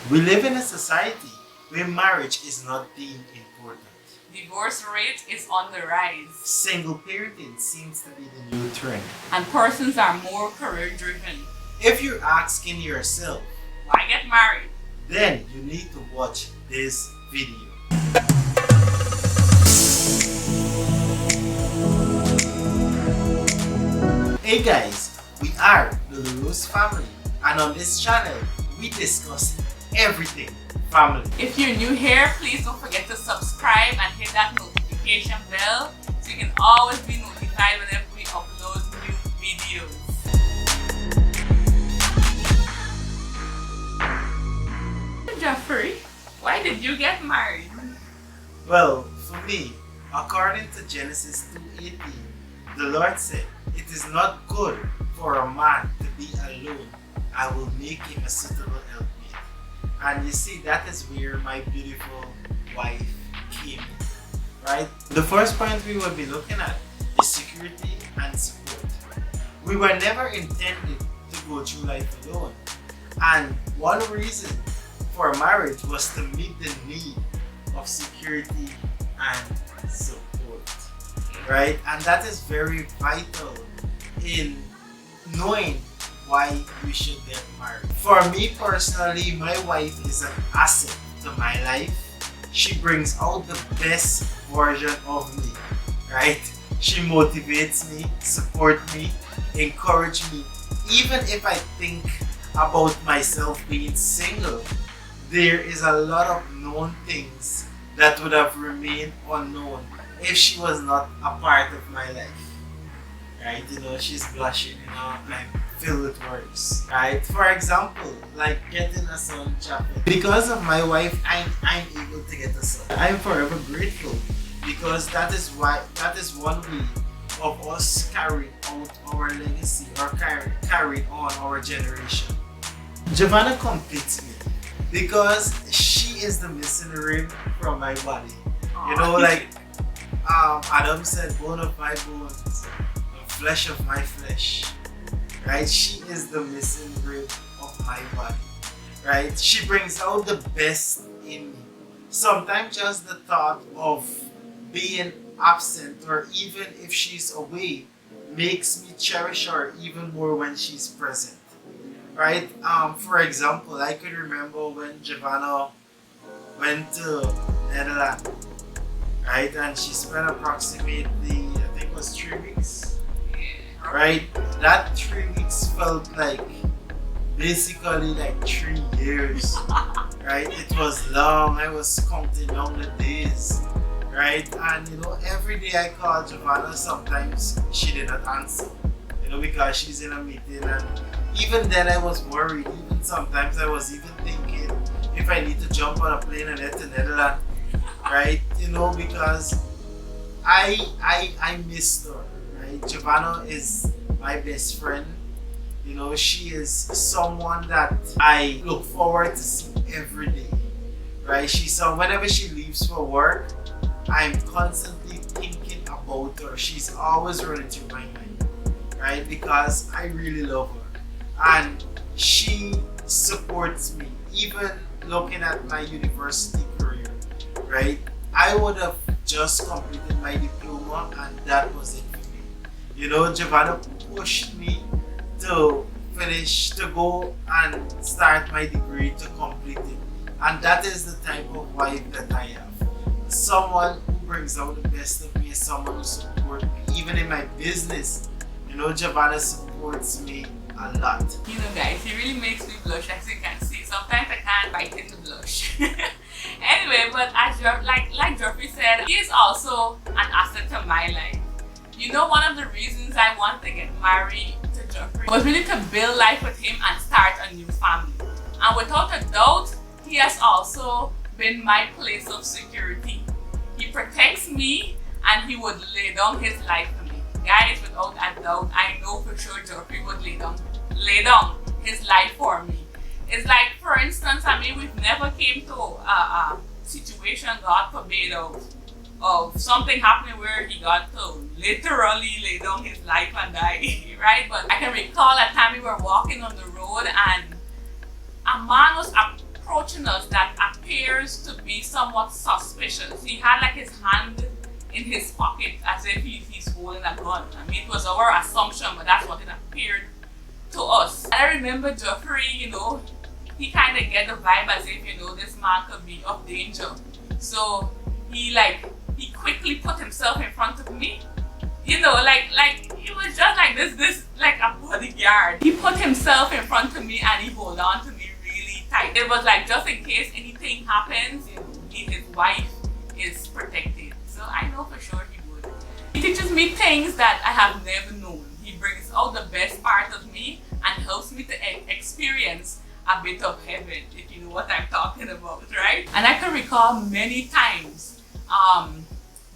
We live in a society where marriage is not deemed important. Divorce rate is on the rise. Single parenting seems to be the new trend. And persons are more career driven. If you're asking yourself, why get married? Then you need to watch this video. Hey guys, we are the Larose family, and on this channel we discuss everything family. If you're new here, please don't forget to subscribe and hit that notification bell so you can always be notified whenever we upload new videos. Jeffrey, why did you get married? Well, for me, according to Genesis 2:18, the Lord said, "It is not good for a man to be alone. I will make him a suitable helpmate." And you see, that is where my beautiful wife came in, right? The first point we will be looking at is security and support. We were never intended to go through life alone. And one reason for marriage was to meet the need of security and support, right? And that is very vital in knowing why we should get married. For me personally, my wife is an asset to my life. She brings out the best version of me, right? She motivates me, supports me, encourages me. Even if I think about myself being single, there is a lot of known things that would have remained unknown if she was not a part of my life, right? You know, she's blushing, you know, I'm filled with words, right? For example, like getting a son chapel. Because of my wife, I'm able to get a son. I'm forever grateful because that is one way of us carrying out our legacy or carrying on our generation. Giovanna completes me because she is the missing rib from my body. You know, like Adam said, bone of my bones, flesh of my flesh. Right? She is the missing rib of my body. Right? She brings out the best in me. Sometimes just the thought of being absent or even if she's away makes me cherish her even more when she's present. Right? For example, I could remember when Giovanna went to Netherlands, right? And she spent approximately, I think it was 3 weeks, right? That 3 weeks felt like basically like 3 years, right? It was long. I was counting down the days, right? And you know, every day I called Giovanna, sometimes she did not answer, you know, because she's in a meeting. And even then I was worried. Even sometimes I was even thinking if I need to jump on a plane and head to Netherlands, right? You know, because I missed her, right? Giovanna is my best friend. You know, she is someone that I look forward to see every day, right? Whenever she leaves for work, I'm constantly thinking about her. She's always running through my mind, right? Because I really love her. And she supports me, even looking at my university career, right? I would have just completed my diploma and that was it for me. You know, Giovanna pushed me to finish, to go and start my degree, to complete it. And that is the type of wife that I have. Someone who brings out the best of me, someone who supports me, even in my business. You know, Giovanna supports me a lot. You know guys, it really makes me blush, as you can see. Sometimes I can't fight in the blush. Anyway, but as like Geoffrey said, he is also an asset to my life. You know, one of the reasons I want to get married to Geoffrey was really to build life with him and start a new family. And without a doubt, he has also been my place of security. He protects me and he would lay down his life for me. Guys, without a doubt, I know for sure Geoffrey would lay down his life for me. It's like, for instance, I mean, we've never came to a situation, God forbid, of something happening where he got to literally lay down his life and die, right? But I can recall a time we were walking on the road and a man was approaching approaching us that appears to be somewhat suspicious. He had like his hand in his pocket as if he's holding a gun. I mean, it was our assumption, but that's what it appeared to us. And I remember Geoffrey, you know, he kind of get the vibe as if, you know, this man could be of danger. So he quickly put himself in front of me. You know, like it was just like this like a bodyguard. He put himself in front of me and he hold on to me really tight. It was like just in case anything happens, you know, his wife is protected. So I know for sure he would. He teaches me things that I have never known. He brings out the best part of me and helps me to experience a bit of heaven, if you know what I'm talking about, right? And I can recall many times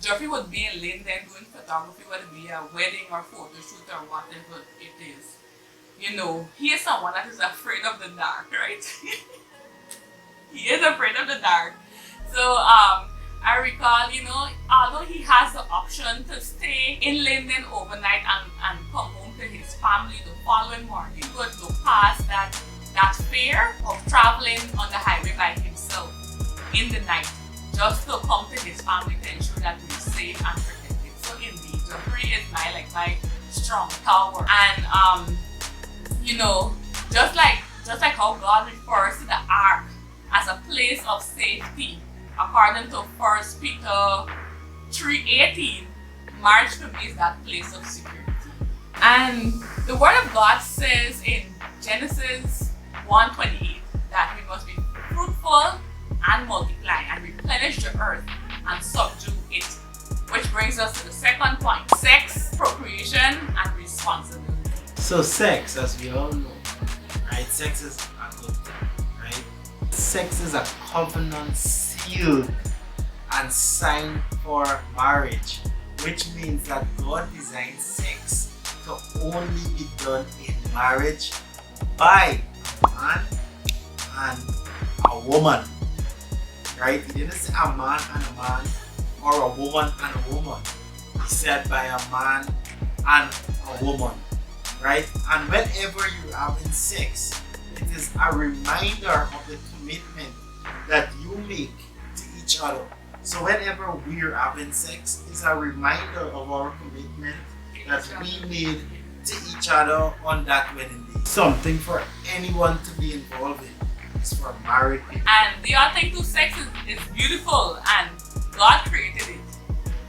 Geoffrey would be in Linden doing photography, whether it be a wedding or photo shoot or whatever it is. You know, he is someone that is afraid of the dark, right? He is afraid of the dark. So I recall, you know, although he has the option to stay in Linden overnight and come home to his family the following morning, he would go past that fear of traveling on the highway by himself in the night, just to come to his family to ensure that we're safe and protected. So indeed, Geoffrey is my strong tower. And you know, just like how God refers to the ark as a place of safety, according to 1 Peter 3:18, marriage to me is that place of security. And the Word of God says in Genesis 1:28 that we must be fruitful and multiply and replenish the earth and subdue it. Which brings us to the second point: sex, procreation, and responsibility. So sex, as we all know, right? Sex is a good thing, right? Sex is a covenant sealed and signed for marriage, which means that God designed sex to only be done in marriage by a man and a woman, right? He didn't say a man and a man or a woman and a woman. He said by a man and a woman, right? And whenever you're having sex, it is a reminder of the commitment that you make to each other. So whenever we're having sex, it's a reminder of our commitment that we made to each other on that wedding day. Something for anyone to be involved in. It's for married people. And the other thing too, sex is beautiful, and God created it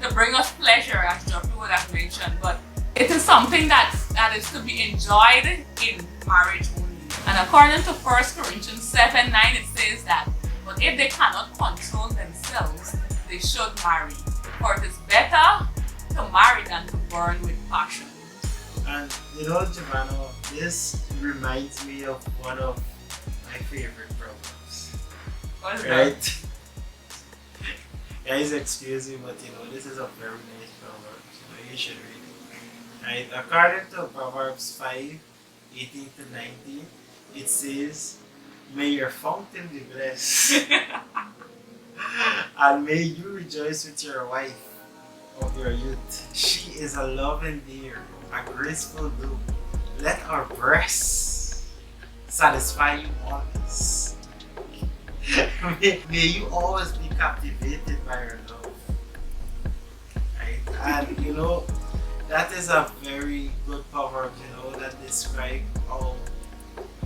to bring us pleasure, as Geoffrey would have mentioned, but it is something that is to be enjoyed in marriage only. And according to 1 Corinthians 7:9, it says that, but if they cannot control themselves, they should marry. For it is better to marry than to burn with passion. And you know, Giovanna, this reminds me of one of my favorite proverbs. What is right? that? Guys, excuse me, but you know, this is a very nice proverb. So you should read it. Right? According to Proverbs 5:18 to 19, it says, may your fountain be blessed, and may you rejoice with your wife of your youth. She is a loving deer, a graceful bloom. Let her breasts satisfy you always. May you always be captivated by her love. Right? And you know, that is a very good proverb, you know, that describes how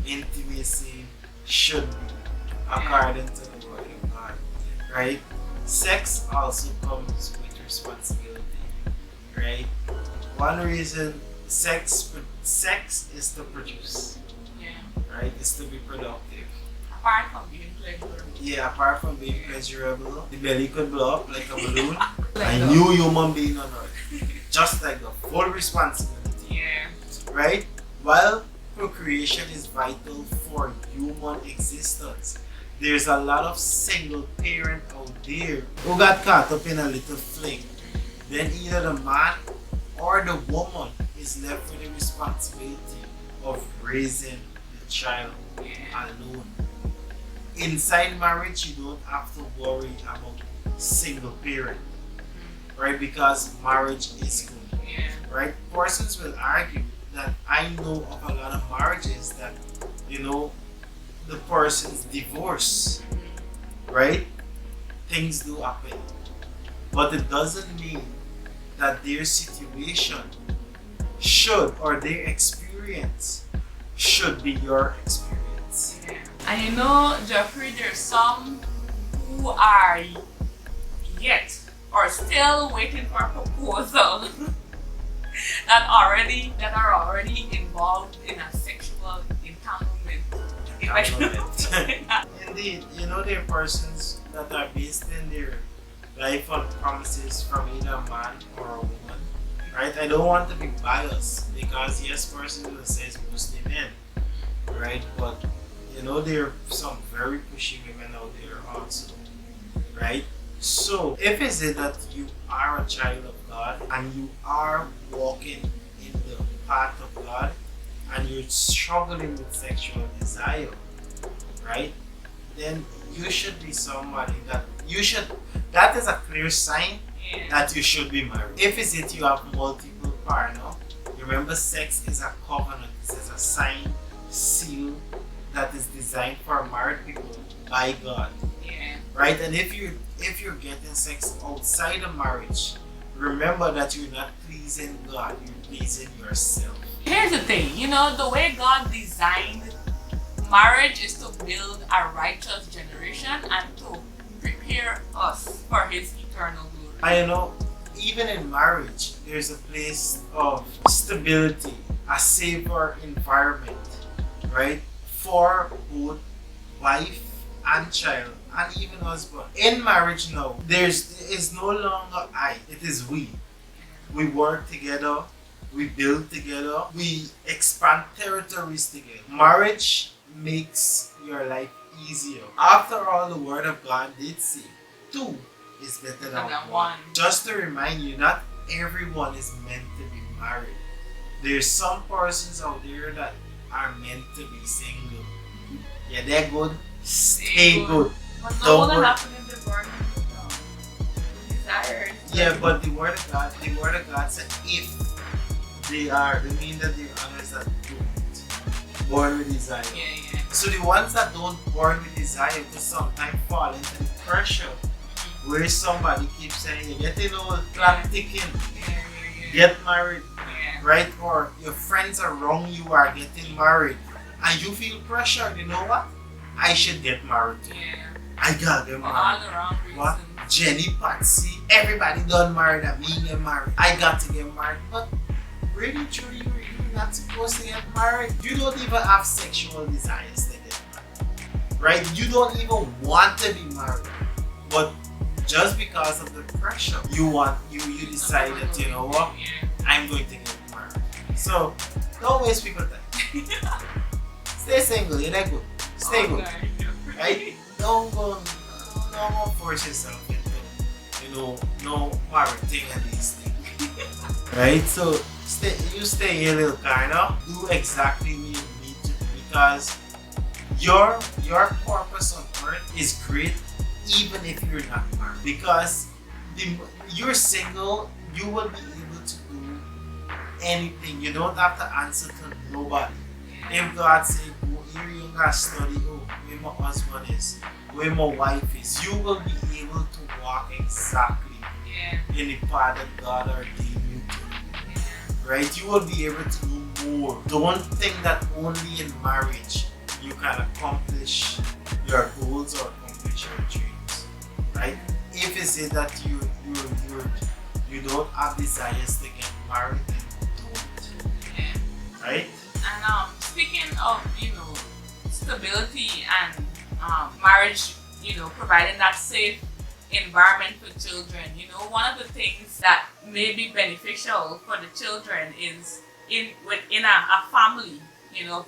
intimacy should be according to the Word of God. Right? Sex also comes with responsibility. Right? One reason sex is to produce. Yeah. Right? It's to be productive. Apart from being pleasurable. Yeah, apart from being pleasurable, the belly could blow up like a balloon. Like A that. new human being on earth. Just like the full responsibility. Yeah. Right? While procreation is vital for human existence, there's a lot of single parent out there who got caught up in a little fling. Then either the man or the woman is left with the responsibility of raising the child alone. Inside marriage, you don't have to worry about single parent, right? Because marriage is good, Yeah. right? Persons will argue that I know of a lot of marriages that, you know, the person's divorce, right? Things do happen. But it doesn't mean that their situation should, or their experience should be your experience. And you know, Jeffrey, there's some who are yet or still waiting for a proposal that are already involved in a sexual entanglement. Indeed, you know, there are persons that are based in their life on promises from either a man or a woman, right? I don't want to be biased because yes, person who says Muslim men, right? But you know, there are some very pushy women out there also, right? So if it's it that you are a child of God and you are walking in the path of God and you're struggling with sexual desire, right? Then you should be somebody that is a clear sign that you should be married. If it's it you have multiple partners, remember sex is a covenant. This is a sign, seal that is designed for married people by God. Right? And if you're getting sex outside of marriage, remember that you're not pleasing God, you're pleasing yourself. Here's the thing, you know, the way God designed marriage is to build a righteous generation and to prepare us for His eternal glory. I know, even in marriage, there's a place of stability, a safer environment, right? For both wife and child and even husband. In marriage now, there is no longer I, it is we. We work together, we build together, we expand territories together. Marriage makes your life easier. After all, the word of God did say, 2 is better than 1. Just to remind you, not everyone is meant to be married. There's some persons out there that are meant to be single. Yeah, they're good. Stay good. But no one happened in the word desires. Yeah, but the word of God said if they mean that they're others that don't born with desire. Yeah. So the ones that don't born with desire could sometimes fall into the pressure where somebody keeps saying you're getting old, clock ticking, get married, right? Or your friends around you are getting married and you feel pressured, you know what? I should get married too. I gotta get married. All the wrong reasons. What? Jenny, Patsy, everybody done married and me get married. I got to get married. But really, truly, you're not supposed to get married. You don't even have sexual desires to get married. Right? You don't even want to be married. But just because of the pressure, you decide that, you know what? I'm going to get married. So don't waste people's time. Stay single, you're not good. Stay good. Right? Don't force yourself into, no married thing and these things. Right? So stay a little kinda. Do exactly what you need to do because your purpose on earth is great even if you're not married. Because you're single, you will be able to do anything. You don't have to answer to nobody. If God says, go here, you gotta study where my husband is, where my wife is, you will be able to walk exactly in the path that God ordained you to. Right? You will be able to do more. Don't think that only in marriage you can accomplish your goals or accomplish your dreams. Right? If it's it that you don't have desires to get married, then don't. Right? And speaking of, stability and marriage, providing that safe environment for children, one of the things that may be beneficial for the children is within a family,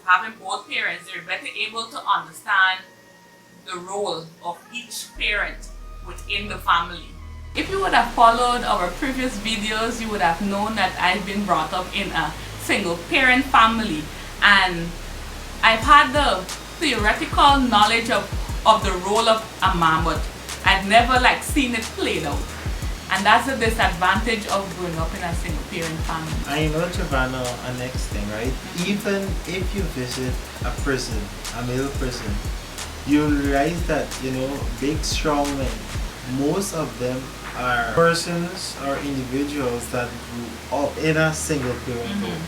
having both parents, they're better able to understand the role of each parent within the family. If you would have followed our previous videos, you would have known that I've been brought up in a single parent family, and I've had the theoretical knowledge of the role of a mom, but I've never seen it played out. And that's the disadvantage of growing up in a single parent family. I know, Giovanna, a next thing, right? Even if you visit a prison, a male prison, you'll realize that, big strong men, most of them are persons or individuals that grew up in a single parent home.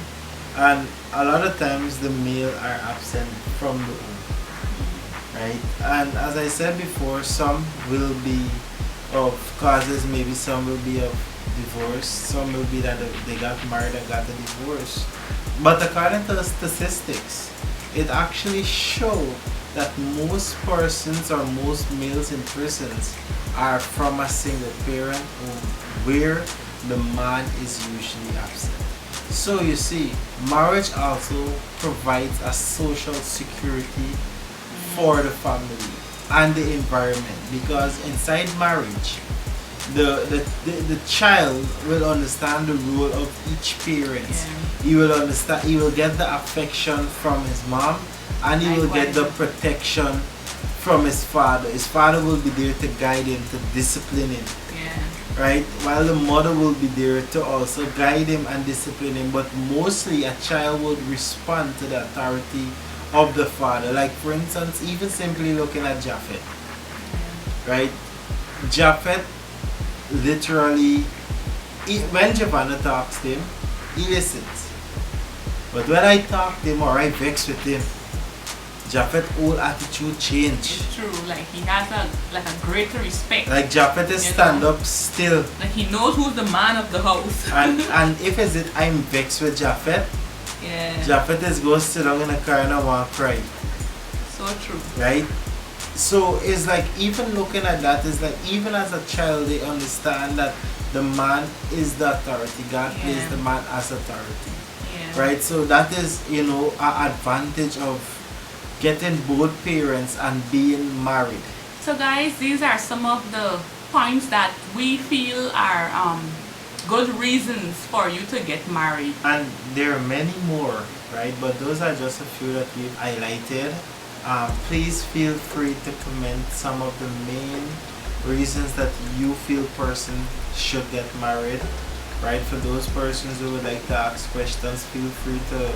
And a lot of times the male are absent from the home, right? And as I said before, some will be of causes, maybe some will be of divorce, some will be that they got married and got a divorce. But according to the statistics, it actually shows that most persons or most males in prisons are from a single parent home where the man is usually absent. So you see, marriage also provides a social security for the family and the environment, because inside marriage, the child will understand the role of each parent. He will understand, he will get the affection from his mom, and he will get the protection from his father. His father will be there to guide him, to discipline him. Right? While the mother will be there to also guide him and discipline him, but mostly a child would respond to the authority of the father. Like for instance, even simply looking at Japhet, right? Japhet literally, when Giovanna talks to him, he listens. But when I talk to him or I vex with him, Japhet's whole attitude change. It's true. Like he has a greater respect. Like Japhet is stand up still. Like he knows who's the man of the house. and if is it I'm vexed with Japhet, Japhet is go sit down in the car and I want to cry. So true. Right? So it's like, even looking at that, is like even as a child they understand that the man is the authority. God placed the man as authority. Right? So that is, an advantage of getting both parents and being married. So guys, these are some of the points that we feel are good reasons for you to get married. And there are many more, right? But those are just a few that we've highlighted. Please feel free to comment some of the main reasons that you feel person should get married, right? For those persons who would like to ask questions, feel free to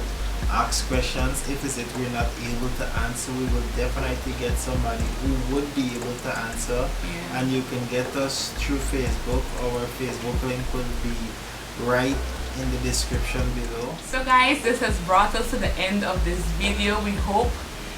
ask questions. If is it we're not able to answer, we will definitely get somebody who would be able to answer. And you can get us through Facebook. Our Facebook link will be right in the description below. So guys, this has brought us to the end of this video. We hope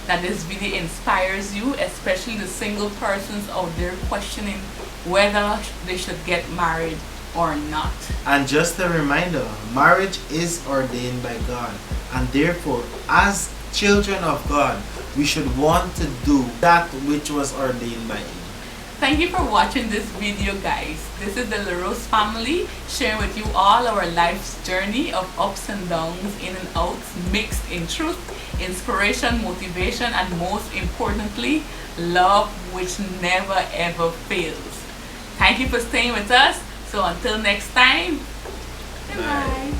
that this video inspires you, especially the single persons out there questioning whether they should get married or not. And just a reminder, marriage is ordained by God, and therefore as children of God we should want to do that which was ordained by Him. Thank you for watching this video, guys. This is the Larose family sharing with you all our life's journey of ups and downs, in and outs, mixed in truth, inspiration, motivation, and most importantly, love, which never ever fails. Thank you for staying with us. So until next time, goodbye.